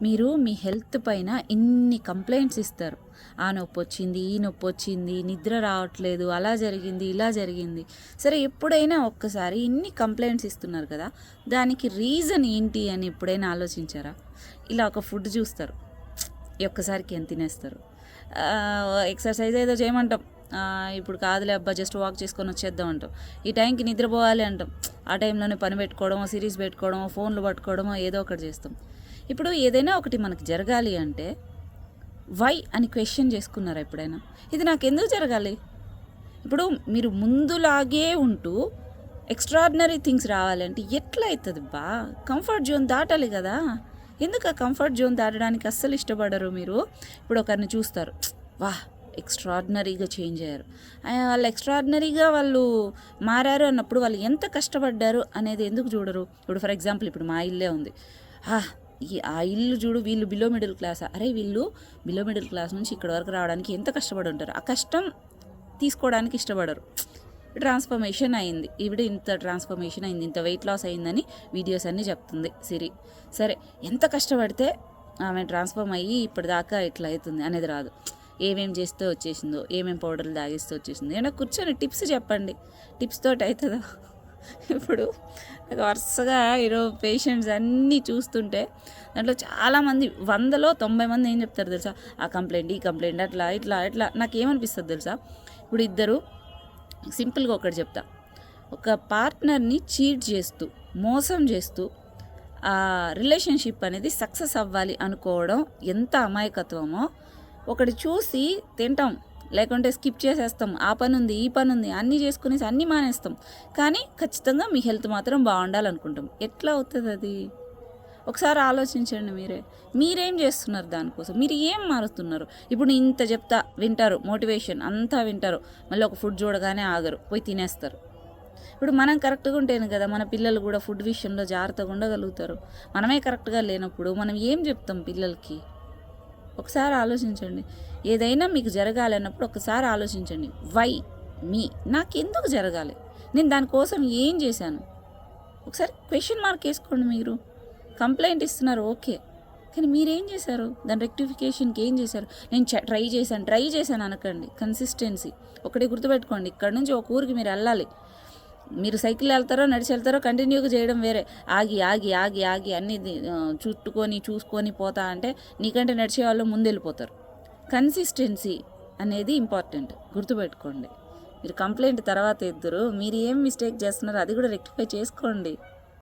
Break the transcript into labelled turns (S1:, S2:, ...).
S1: మీరు మీ హెల్త్ పైన ఇన్ని కంప్లైంట్స్ ఇస్తారు. ఆ నొప్పి వచ్చింది, ఈ నొప్పి వచ్చింది, నిద్ర రావట్లేదు, అలా జరిగింది, ఇలా జరిగింది. సరే, ఎప్పుడైనా ఒక్కసారి ఇన్ని కంప్లైంట్స్ ఇస్తున్నారు కదా, దానికి రీజన్ ఏంటి అని ఎప్పుడైనా ఆలోచించారా? ఇలా ఒక ఫుడ్ చూస్తారు, ఈ ఒక్కసారికి ఎంత తినేస్తారు. ఎక్సర్సైజ్ ఏదో చేయమంటాం, ఇప్పుడు కాదులే అబ్బా జస్ట్ వాక్ చేసుకొని వచ్చేద్దాం అంటాం. ఈ టైంకి నిద్రపోవాలి అంటాం, ఆ టైంలోనే పని పెట్టుకోవడమో, సిరీస్ పెట్టుకోవడమో, ఫోన్లు పట్టుకోవడమో ఏదో ఒకటి చేస్తాం. ఇప్పుడు ఏదైనా ఒకటి మనకు జరగాలి అంటే వై అని క్వశ్చన్ చేసుకున్నారా ఎప్పుడైనా? ఇది నాకు ఎందుకు జరగాలి? ఇప్పుడు మీరు ముందులాగే ఉంటూ ఎక్స్ట్రాడినరీ థింగ్స్ రావాలంటే ఎట్లా అవుతుంది బా? కంఫర్ట్ జోన్ దాటాలి కదా. ఎందుకు ఆ కంఫర్ట్ జోన్ దాటడానికి అస్సలు ఇష్టపడరు మీరు? ఇప్పుడు ఒకరిని చూస్తారు, వా ఎక్స్ట్రాడినరీగా చేంజ్ అయ్యారు, వాళ్ళు ఎక్స్ట్రాడినరీగా వాళ్ళు మారారు అన్నప్పుడు వాళ్ళు ఎంత కష్టపడ్డారు అనేది ఎందుకు చూడరు? ఇప్పుడు ఫర్ ఎగ్జాంపుల్ ఇప్పుడు మా ఇల్లే ఉంది, ఆ ఇల్లు చూడు, వీళ్ళు బిలో మిడిల్ క్లాస్, అరే వీళ్ళు బిలో మిడిల్ క్లాస్ నుంచి ఇక్కడ వరకు రావడానికి ఎంత కష్టపడి ఉంటారు, ఆ కష్టం తీసుకోవడానికి ఇష్టపడరు. ట్రాన్స్ఫర్మేషన్ అయింది, ఈవిడ ఇంత ట్రాన్స్ఫర్మేషన్ అయింది, ఇంత వెయిట్ లాస్ అయిందని వీడియోస్ అన్నీ చెప్తుంది సిరి. సరే, ఎంత కష్టపడితే ఆమె ట్రాన్స్ఫార్మ్ అయ్యి ఇప్పటిదాకా ఇట్లా అవుతుంది అనేది రాదు. ఏమేం చేస్తే వచ్చేసిందో, ఏమేం పౌడర్లు తాగిస్తే వచ్చేసిందో, ఏమైనా కూర్చొని టిప్స్ చెప్పండి. టిప్స్ తోటి అవుతుందా? ఇప్పుడు వరుసగా ఈరోజు పేషెంట్స్ అన్నీ చూస్తుంటే దాంట్లో చాలామంది 100లో 90 మంది ఏం చెప్తారు తెలుసా? ఆ కంప్లైంట్, ఈ కంప్లైంట్, అట్లా ఇట్లా ఇట్లా. నాకు ఏమనిపిస్తుంది తెలుసా? ఇప్పుడు ఇద్దరు, సింపుల్గా ఒకటి చెప్తా, ఒక పార్ట్నర్ని చీట్ చేస్తూ, మోసం చేస్తూ ఆ రిలేషన్షిప్ అనేది సక్సెస్ అవ్వాలి అనుకోవడం ఎంత అమాయకత్వమో. ఒకటి చూసి తింటాం, లేకుంటే స్కిప్ చేసేస్తాం, ఆ పని ఉంది, ఈ పని ఉంది, అన్నీ చేసుకునేసి అన్నీ మానేస్తాం, కానీ ఖచ్చితంగా మీ హెల్త్ మాత్రం బాగుండాలనుకుంటాం. ఎట్లా అవుతుంది అది? ఒకసారి ఆలోచించండి. మీరేం చేస్తున్నారు దానికోసం? మీరు ఏం మారుతున్నారు? ఇప్పుడు ఇంత చెప్తా వింటారు, మోటివేషన్ అంతా వింటారు, మళ్ళీ ఒక ఫుడ్ చూడగానే ఆగరు, పోయి తినేస్తారు. ఇప్పుడు మనం కరెక్ట్గా ఉంటేనే కదా మన పిల్లలు కూడా ఫుడ్ విషయంలో జాగ్రత్తగా ఉండగలుగుతారు. మనమే కరెక్ట్గా లేనప్పుడు మనం ఏం చెప్తాం పిల్లలకి? ఒకసారి ఆలోచించండి. ఏదైనా మీకు జరగాలన్నప్పుడు ఒకసారి ఆలోచించండి, వై మీ, నాకెందుకు జరగాలి, నేను దానికోసం ఏం చేశాను? ఒకసారి క్వశ్చన్ మార్క్ వేసుకోండి. మీరు కంప్లైంట్ ఇస్తున్నారు ఓకే, కానీ మీరేం చేశారు? దాని రెక్టిఫికేషన్కి ఏం చేశారు? నేను ట్రై చేశాను అనకండి. కన్సిస్టెన్సీ ఒకటి గుర్తుపెట్టుకోండి. ఇక్కడ నుంచి ఒక ఊరికి మీరు వెళ్ళాలి, మీరు సైకిల్ వెళ్తారో నడిచి వెళ్తారో కంటిన్యూగా చేయడం వేరే. ఆగి ఆగి ఆగి ఆగి అన్నీ చుట్టుకొని చూసుకొని పోతా అంటే నీకంటే నడిచే వాళ్ళు ముందు వెళ్ళిపోతారు. కన్సిస్టెన్సీ అనేది ఇంపార్టెంట్, గుర్తుపెట్టుకోండి. మీరు కంప్లైంట్ తర్వాత ఇద్దరు, మీరు ఏం మిస్టేక్ చేస్తున్నారో అది కూడా రెక్టిఫై చేసుకోండి.